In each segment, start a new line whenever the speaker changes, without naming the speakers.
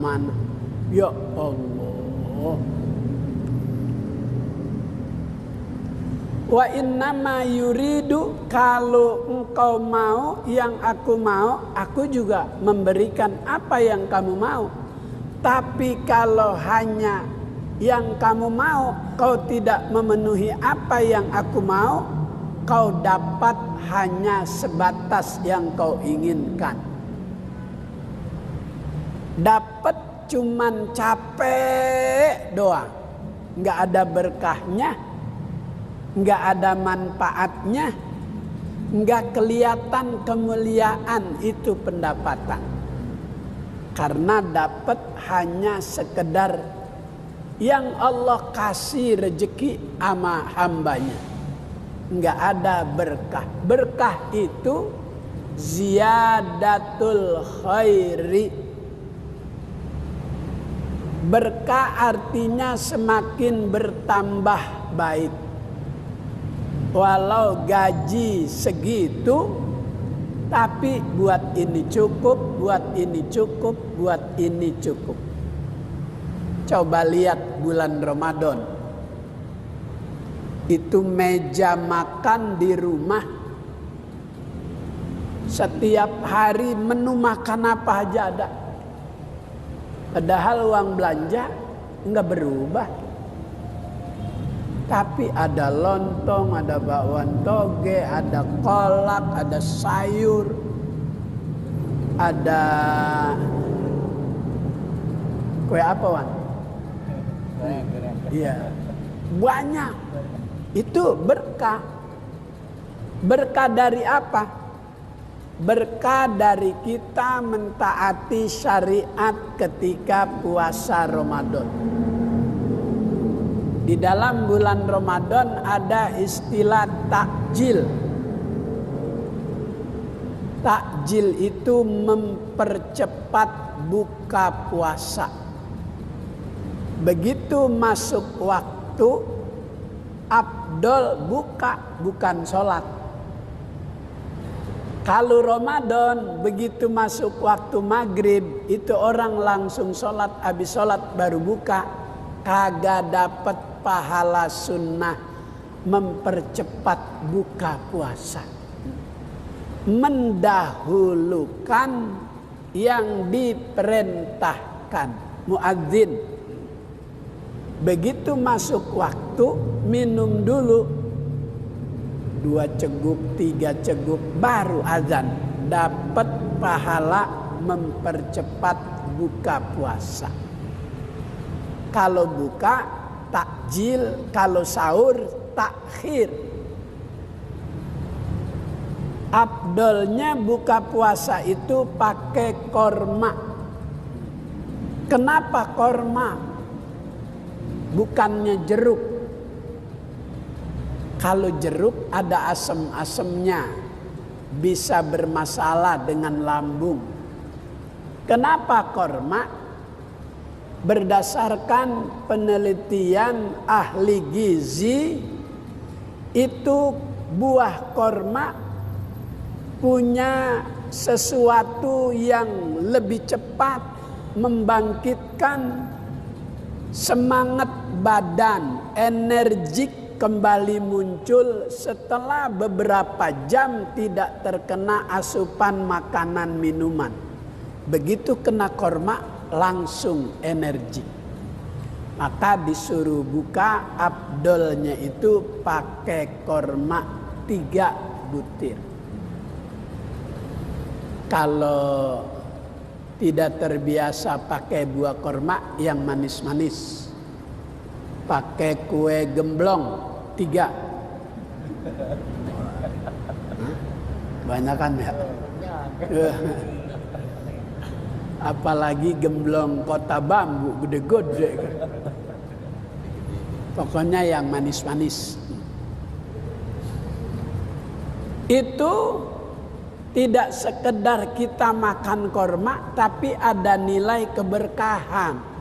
mana? Ya Allah. Wa innama yuridu, kalau engkau mau yang aku mau, aku juga memberikan apa yang kamu mau. Tapi kalau hanya yang kamu mau, kau tidak memenuhi apa yang aku mau, kau dapat hanya sebatas yang kau inginkan. Dapat cuman capek doang, nggak ada berkahnya, nggak ada manfaatnya, nggak kelihatan kemuliaan itu pendapatan. Karena dapat hanya sekedar yang Allah kasih rezeki sama hambanya, nggak ada berkah. Berkah itu ziyadatul khairi. Berkah artinya semakin bertambah baik. Walau gaji segitu, tapi buat ini cukup, buat ini cukup, buat ini cukup. Coba lihat bulan Ramadan. Itu meja makan di rumah. Setiap hari menu makan apa aja ada. Padahal uang belanja enggak berubah. Tapi ada lontong, ada bakwan toge, ada kolak, ada sayur, ada kue apa, Wan? Iya, banyak. Itu berkah. Berkah dari apa? Berkah dari kita mentaati syariat ketika puasa Ramadan. Di dalam bulan Ramadan ada istilah takjil. Takjil itu mempercepat buka puasa. Begitu masuk waktu, afdol buka, bukan sholat. Kalau Ramadan begitu masuk waktu maghrib, itu orang langsung sholat, habis sholat baru buka, kagak dapat pahala sunnah mempercepat buka puasa. Mendahulukan yang diperintahkan muadzin. Begitu masuk waktu, minum dulu 2 ceguk, 3 ceguk, baru azan. Dapat pahala mempercepat buka puasa. Kalau buka takjil, kalau sahur takhir. Afdolnya buka puasa itu pakai korma. Kenapa korma? Bukannya jeruk. Kalau jeruk ada asam-asamnya, bisa bermasalah dengan lambung. Kenapa korma? Berdasarkan penelitian ahli gizi, itu buah korma punya sesuatu yang lebih cepat membangkitkan semangat badan, energik kembali muncul setelah beberapa jam tidak terkena asupan makanan minuman. Begitu kena korma langsung energi. Maka disuruh buka, afdolnya itu pakai korma 3 butir. Kalau tidak terbiasa pakai buah korma yang manis-manis, pakai kue gemblong 3. Banyakan ya. Apalagi gemblong kota bambu gede-gede. Pokoknya yang manis-manis. Itu tidak sekedar kita makan korma, tapi ada nilai keberkahan.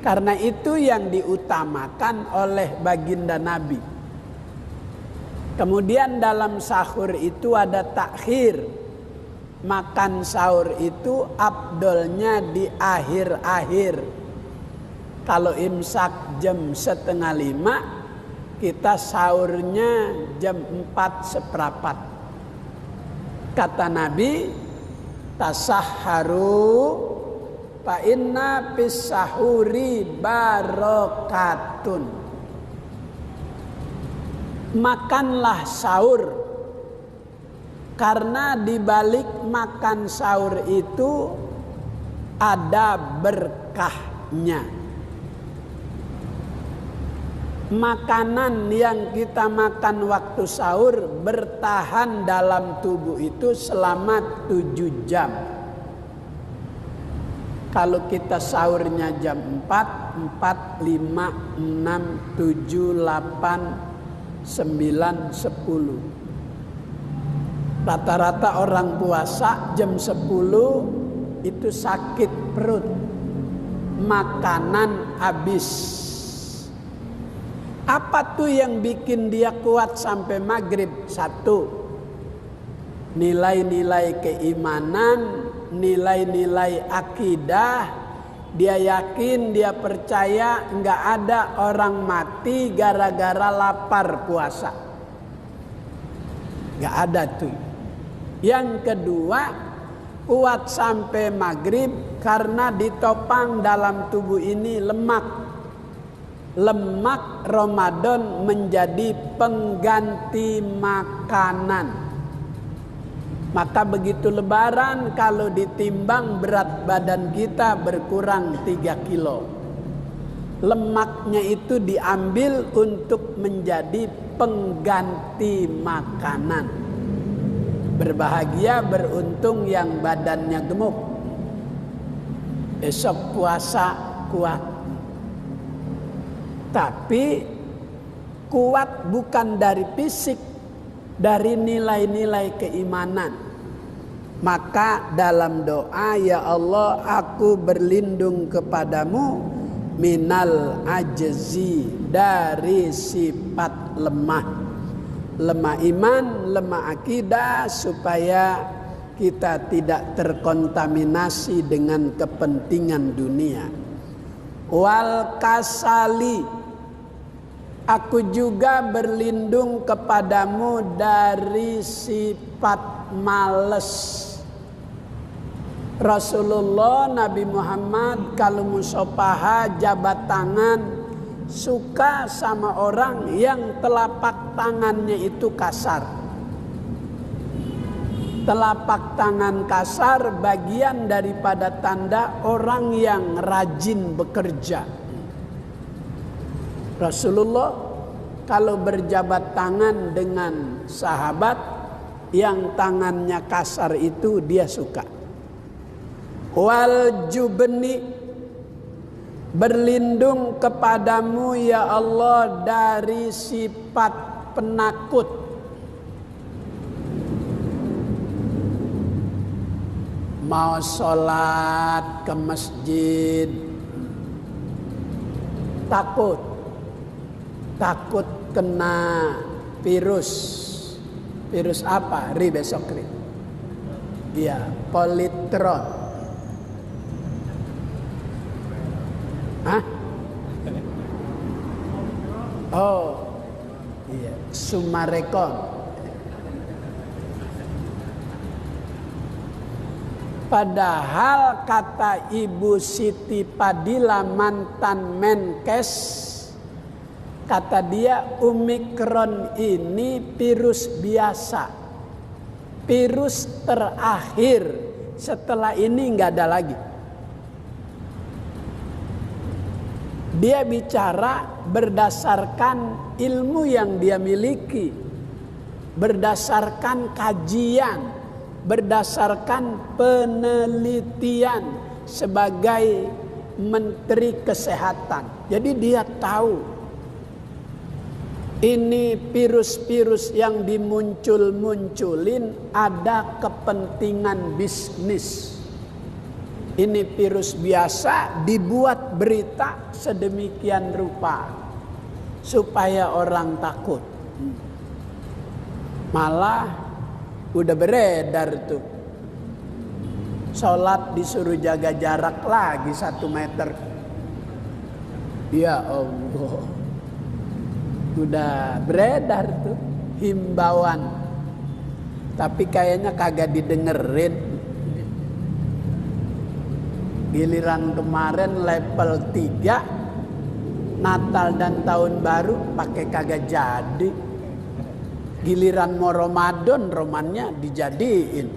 Karena itu yang diutamakan oleh baginda Nabi. Kemudian dalam sahur itu ada takhir. makan sahur itu afdolnya di akhir-akhir. Kalau imsak jam 4:30, kita sahurnya jam 4:15. Kata Nabi, tasahharu fa inna fis sahuri barakatun. Makanlah sahur, karena di balik makan sahur itu ada berkahnya. Makanan yang kita makan waktu sahur bertahan dalam tubuh itu selama 7 jam. Kalau kita sahurnya jam 4, 5, 6, 7, 8, 9, 10. Rata-rata orang puasa jam 10 itu sakit perut. Makanan habis. Apa tuh yang bikin dia kuat sampai maghrib? 1, nilai-nilai keimanan, nilai-nilai akidah. Dia yakin, dia percaya nggak ada orang mati gara-gara lapar puasa. Nggak ada tuh. Yang kedua, kuat sampai maghrib karena ditopang dalam tubuh ini lemak. Lemak Ramadan menjadi pengganti makanan. Maka begitu lebaran, kalau ditimbang berat badan kita berkurang 3 kilo. Lemaknya itu diambil untuk menjadi pengganti makanan. Berbahagia, beruntung yang badannya gemuk. Esok puasa kuat. Tapi kuat bukan dari fisik, dari nilai-nilai keimanan. Maka dalam doa, ya Allah, aku berlindung kepadamu minal ajzi, dari sifat lemah. Lemah iman, lemah akidah, supaya kita tidak terkontaminasi dengan kepentingan dunia. Wal kasali, aku juga berlindung kepadamu dari sifat males. Rasulullah Nabi Muhammad kalau musafaha jabat tangan suka sama orang yang telapak tangannya itu kasar. Telapak tangan kasar bagian daripada tanda orang yang rajin bekerja. Rasulullah kalau berjabat tangan dengan sahabat yang tangannya kasar itu dia suka. Wal jubni, berlindung kepadamu ya Allah dari sifat penakut. Mau sholat ke masjid takut kena virus apa? Besok iya, politron. Hah? Oh iya, Sumarekon. Padahal kata Ibu Siti Padilla mantan Menkes, kata dia Omikron ini virus biasa, virus terakhir, setelah ini nggak ada lagi. Dia bicara berdasarkan ilmu yang dia miliki, berdasarkan kajian, berdasarkan penelitian sebagai Menteri Kesehatan. Jadi dia tahu ini virus-virus yang dimuncul-munculin ada kepentingan bisnis. Ini virus biasa dibuat berita sedemikian rupa supaya orang takut. Malah udah beredar tuh Sholat disuruh jaga jarak lagi 1 meter. Ya Allah, udah beredar tuh himbauan, tapi kayaknya kagak didengerin. Giliran kemarin level 3 Natal dan tahun baru pakai kagak jadi. Giliran mau Ramadan, romannya dijadiin.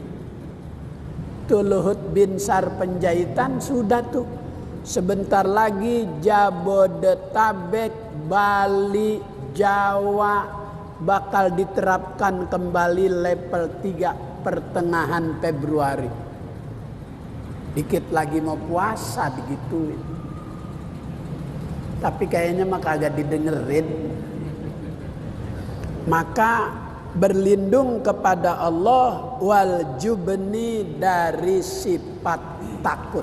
Tuh Luhut Binsar Penjahitan sudah tuh. Sebentar lagi Jabodetabek, Bali, Jawa bakal diterapkan kembali level 3 pertengahan Februari. Dikit lagi mau puasa digituin. Tapi kayaknya mah kagak didengerin. Maka berlindung kepada Allah wal jubni dari sifat takut.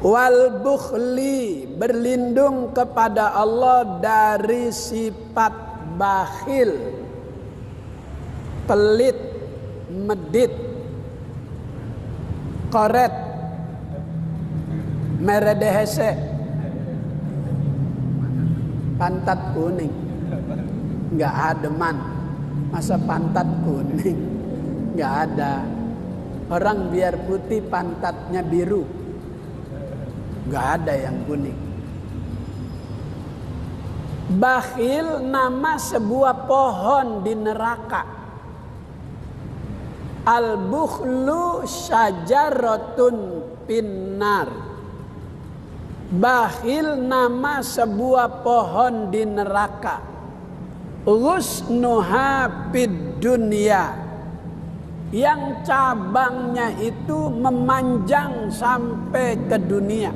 Wal bukhli, berlindung kepada Allah dari sifat bakhil, pelit, medit, koret, meredehese, pantat kuning. Nggak ada man, masa pantat kuning? Nggak ada. Orang biar putih pantatnya biru, nggak ada yang kuning. Bakhil nama sebuah pohon di neraka. Al-bukhlu syajaratun pinnar. Bakhil nama sebuah pohon di neraka. Ghusnuha fid dunya, yang cabangnya itu memanjang sampai ke dunia.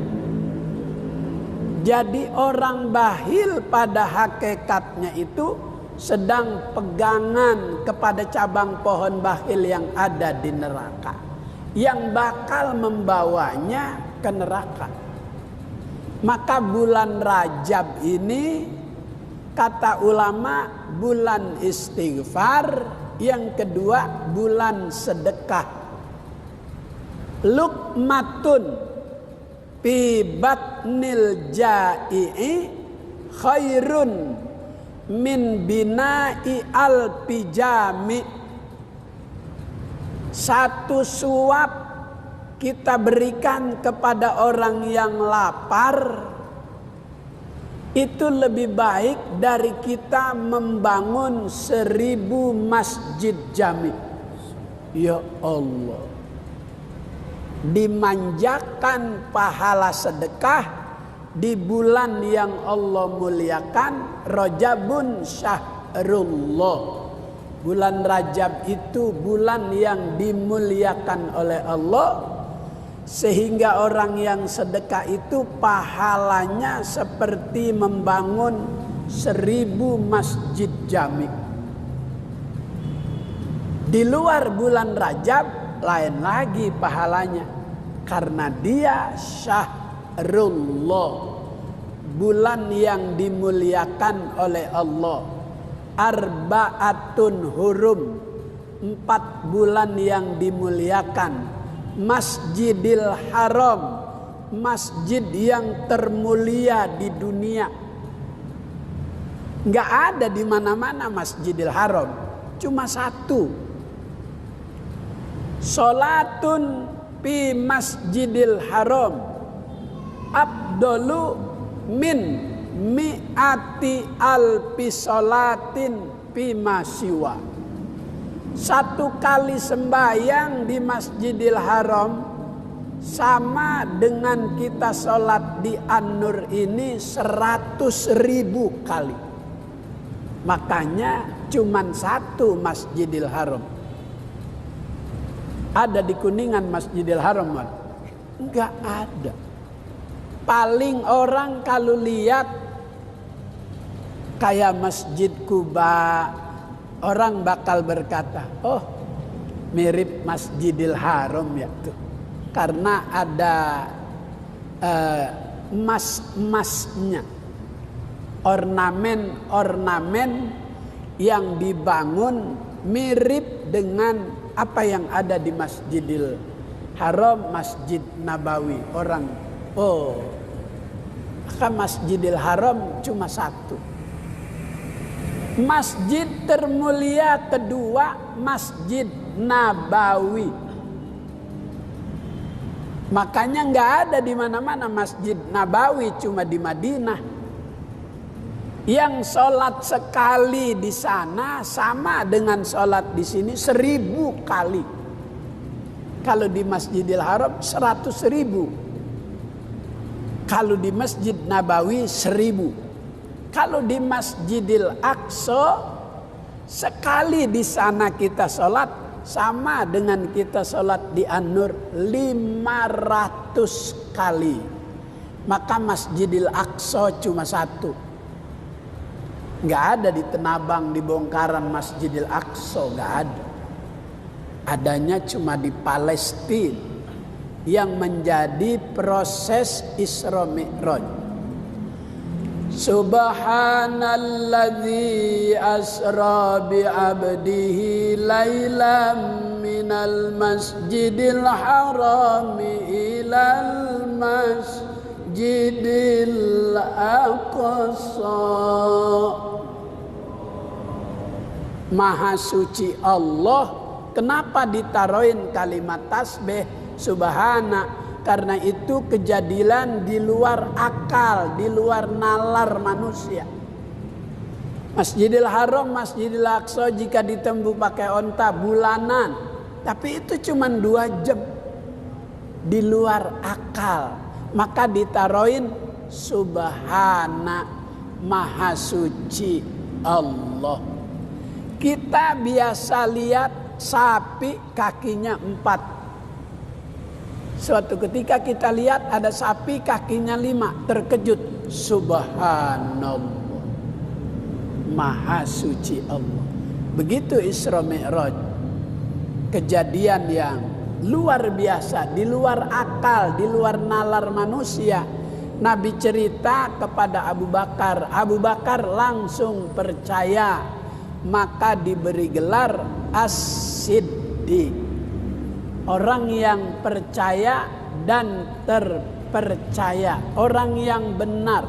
Jadi orang bakhil pada hakikatnya itu sedang pegangan kepada cabang pohon bakhil yang ada di neraka, yang bakal membawanya ke neraka. Maka bulan Rajab ini kata ulama bulan istighfar, yang kedua bulan sedekah. Luqmatun fi batnil jai'i khairun min bina'i al-pijami. Satu suap kita berikan kepada orang yang lapar itu lebih baik dari kita membangun 1000 masjid jami. Ya Allah, dimanjakan pahala sedekah di bulan yang Allah muliakan, Rajabun syahrullah. Bulan Rajab itu bulan yang dimuliakan oleh Allah, sehingga orang yang sedekah itu pahalanya seperti membangun 1000 masjid jami. Di luar bulan Rajab lain lagi pahalanya, karena dia syahrullah, bulan yang dimuliakan oleh Allah. Arba'atun hurum, 4 bulan yang dimuliakan. Masjidil Haram, masjid yang termulia di dunia. Nggak ada di mana-mana Masjidil Haram, cuma 1. Salatun fi Masjidil Haram afdalu min mi'ati alfi salatin fi masyiwa. 1 kali sembahyang di Masjidil Haram sama dengan kita sholat di An-Nur ini 100.000 kali. Makanya cuman 1 Masjidil Haram. Ada di Kuningan Masjidil Haram? Enggak ada. Paling orang kalau lihat kayak Masjid Kuba, orang bakal berkata, oh mirip Masjidil Haram ya tuh. Karena ada emas-emasnya, ornamen-ornamen yang dibangun mirip dengan apa yang ada di Masjidil Haram, Masjid Nabawi. Orang, maka Masjidil Haram cuma satu. Masjid termulia kedua, Masjid Nabawi. Makanya nggak ada di mana-mana Masjid Nabawi, cuma di Madinah. Yang sholat sekali di sana sama dengan sholat di sini 1000 kali. Kalau di Masjidil Haram 100.000. Kalau di Masjid Nabawi 1000. Kalau di Masjidil Aqsa sekali di sana kita sholat sama dengan kita sholat di An-Nur 500 kali. Maka Masjidil Aqsa cuma satu. Nggak ada di Tenabang, di Bongkaran Masjidil Aqsa, nggak ada. Adanya cuma di Palestina yang menjadi proses Isra Mi'raj. Subhanalladzi asra bi'abdihi laylam minal masjidil harami ilal masjidil aqsa. Maha suci Allah. Kenapa ditaruhin kalimat tasbih subhana? Karena itu kejadian di luar akal, di luar nalar manusia. Masjidil Haram, Masjidil Aqsa jika ditempuh pakai onta bulanan. Tapi itu cuma 2 jam. Di luar akal. Maka ditaruhin subhana, maha suci Allah. Kita biasa lihat sapi kakinya 4. Suatu ketika kita lihat ada sapi kakinya 5, terkejut. Subhanallah, maha suci Allah. Begitu Isra Mi'raj. Kejadian yang luar biasa, di luar akal, di luar nalar manusia. Nabi cerita kepada Abu Bakar. Abu Bakar langsung percaya. Maka diberi gelar As-Siddiq. Orang yang percaya dan terpercaya. Orang yang benar.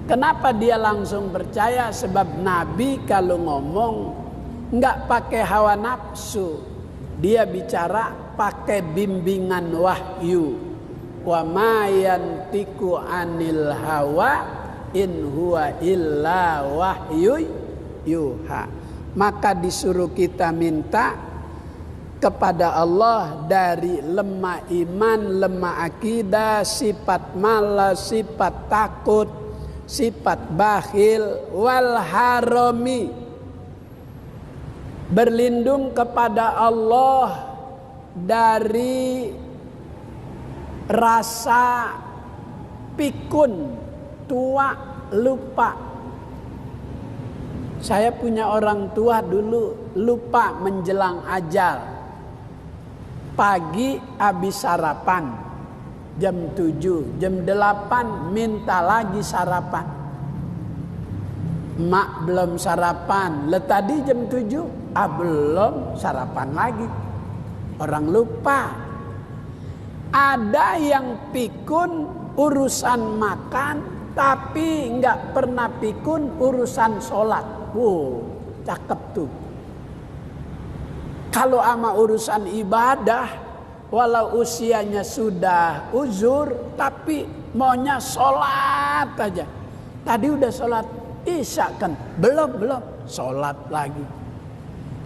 Kenapa dia langsung percaya? Sebab Nabi kalau ngomong nggak pakai hawa nafsu. Dia bicara pakai bimbingan wahyu. Wa ma yantiqu anil hawa in huwa illa wahyu yuha. Maka disuruh kita minta kepada Allah dari lemah iman, lemah akidah, sifat malas, sifat takut, sifat bakhil, wal harami. Berlindung kepada Allah dari rasa pikun, tua, lupa. Saya punya orang tua dulu lupa menjelang ajal. Pagi habis sarapan jam 7, jam 8 minta lagi sarapan. Mak belum sarapan, tadi jam 7, belum sarapan lagi. Orang lupa. Ada yang pikun urusan makan, tapi nggak pernah pikun urusan sholat. Wow, cakep tuh. Kalau ama urusan ibadah, walau usianya sudah uzur, tapi maunya sholat aja. Tadi udah sholat isya kan? Belum, sholat lagi.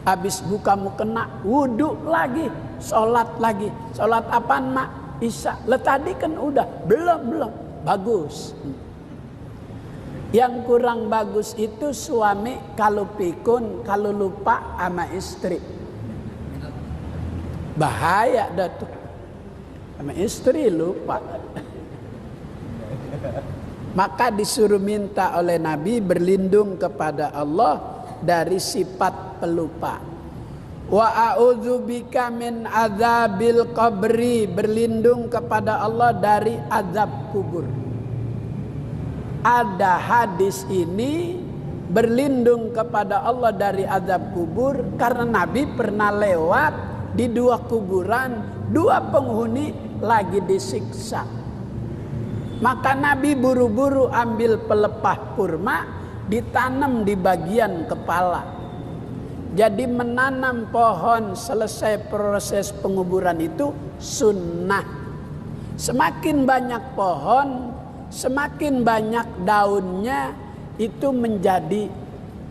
Habis buka mukena, wudhu lagi, sholat lagi. Sholat apaan mak? Isya. Tadi kan udah, belum. Bagus. Yang kurang bagus itu suami kalau pikun, kalau lupa sama istri. Bahaya dah tuh. Sama istri lupa. Maka disuruh minta oleh Nabi berlindung kepada Allah dari sifat pelupa. Wa a'udzubika min adzabil qabri, berlindung kepada Allah dari azab kubur. Ada hadis ini berlindung kepada Allah dari azab kubur karena Nabi pernah lewat di 2 kuburan dua penghuni lagi disiksa. Maka Nabi buru-buru ambil pelepah kurma, ditanam di bagian kepala. Jadi menanam pohon selesai proses penguburan itu sunnah. Semakin banyak pohon, semakin banyak daunnya, itu menjadi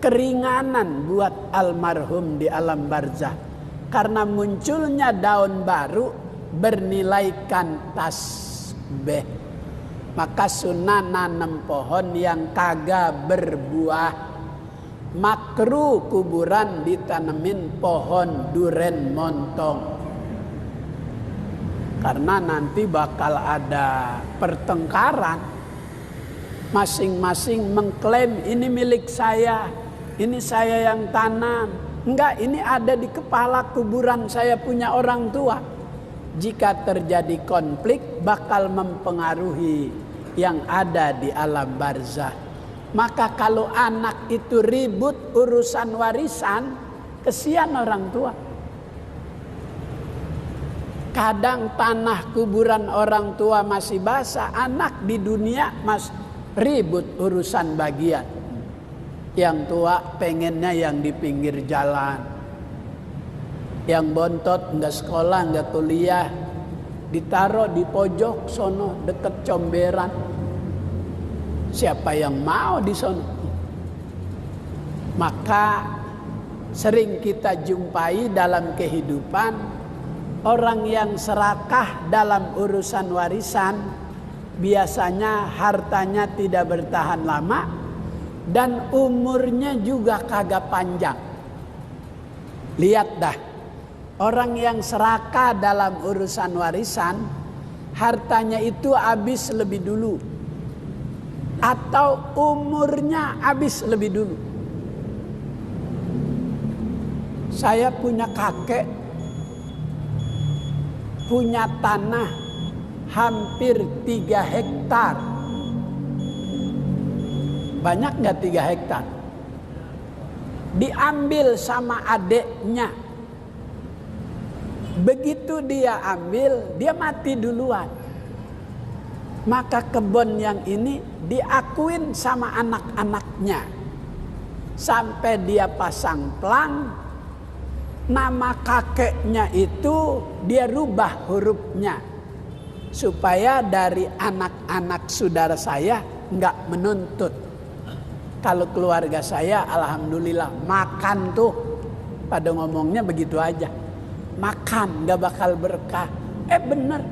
keringanan buat almarhum di alam barzah. Karena munculnya daun baru bernilaikan tasbih. Maka sunnah nanam pohon yang kagak berbuah. Makruh kuburan ditanemin pohon duren montong. Karena nanti bakal ada pertengkaran. Masing-masing mengklaim ini milik saya, ini saya yang tanam. Enggak, ini ada di kepala kuburan saya punya orang tua. Jika terjadi konflik bakal mempengaruhi yang ada di alam barzah. Maka kalau anak itu ribut urusan warisan, kesian orang tua. Kadang tanah kuburan orang tua masih basah, anak di dunia mas ribut urusan bagian. Yang tua pengennya yang di pinggir jalan. Yang bontot nggak sekolah, nggak kuliah, ditaruh di pojok sono deket comberan. Siapa yang mau di sono? Maka sering kita jumpai dalam kehidupan orang yang serakah dalam urusan warisan, biasanya hartanya tidak bertahan lama dan umurnya juga kagak panjang. Lihat dah, orang yang serakah dalam urusan warisan, hartanya itu habis lebih dulu. Atau umurnya habis lebih dulu. Saya punya kakek, punya tanah hampir 3 hektar. Banyak gak 3 hektar? Diambil sama adeknya. Begitu dia ambil, dia mati duluan. Maka kebun yang ini diakuin sama anak-anaknya. Sampai dia pasang plang, nama kakeknya itu dia rubah hurufnya. Supaya dari anak-anak saudara saya nggak menuntut. Kalau keluarga saya alhamdulillah makan tuh. Pada ngomongnya begitu aja. Makan nggak bakal berkah. Bener.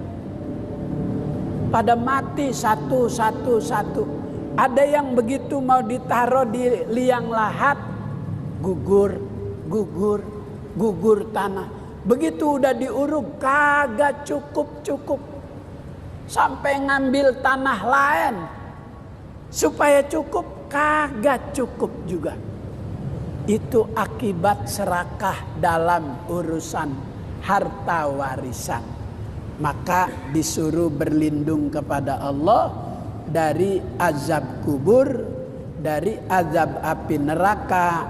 Pada mati satu. Ada yang begitu mau ditaruh di liang lahat, gugur tanah. Begitu udah diuruk kagak cukup. Sampai ngambil tanah lain supaya cukup, kagak cukup juga. Itu akibat serakah dalam urusan harta warisan. Maka disuruh berlindung kepada Allah dari azab kubur, dari azab api neraka,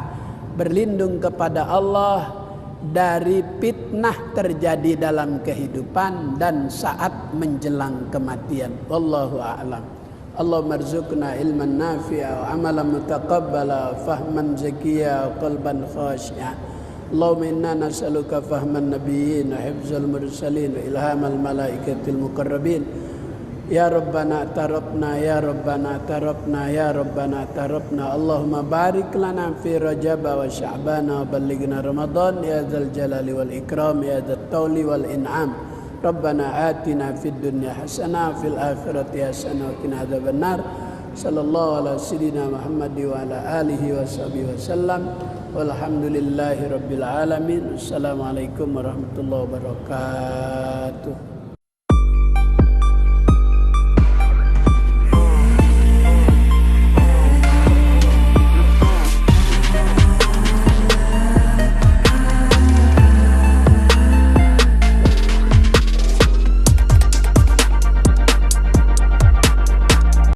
berlindung kepada Allah dari fitnah terjadi dalam kehidupan dan saat menjelang kematian. Wallahu a'lam. Allahumma rzuqna ilman nafi'a wa amalan mutaqabbala, fahman zakiyya wa qalban khashi'a. Allahumma inna nas'aluka fahman nabiyyin wa hifzal mursalin wa ilhamal malaikatil muqarrabin. Ya Rabbana tarabna, ya Rabbana tarabna, ya Rabbana tarabna. Allahumma barik lana fi Rajab wa Sya'ban wa ballighna Ramadan ya dzal jalali wal ikram ya dzat tawli wal in'am. Rabbana atina fid dunya hasanah fil akhirati hasanah wa qina adzabannar. Sallallahu ala sayyidina Muhammad wa ala alihi wa sahbihi wasallam. Walhamdulillahi rabbil alamin. Assalamualaikum warahmatullahi wabarakatuh.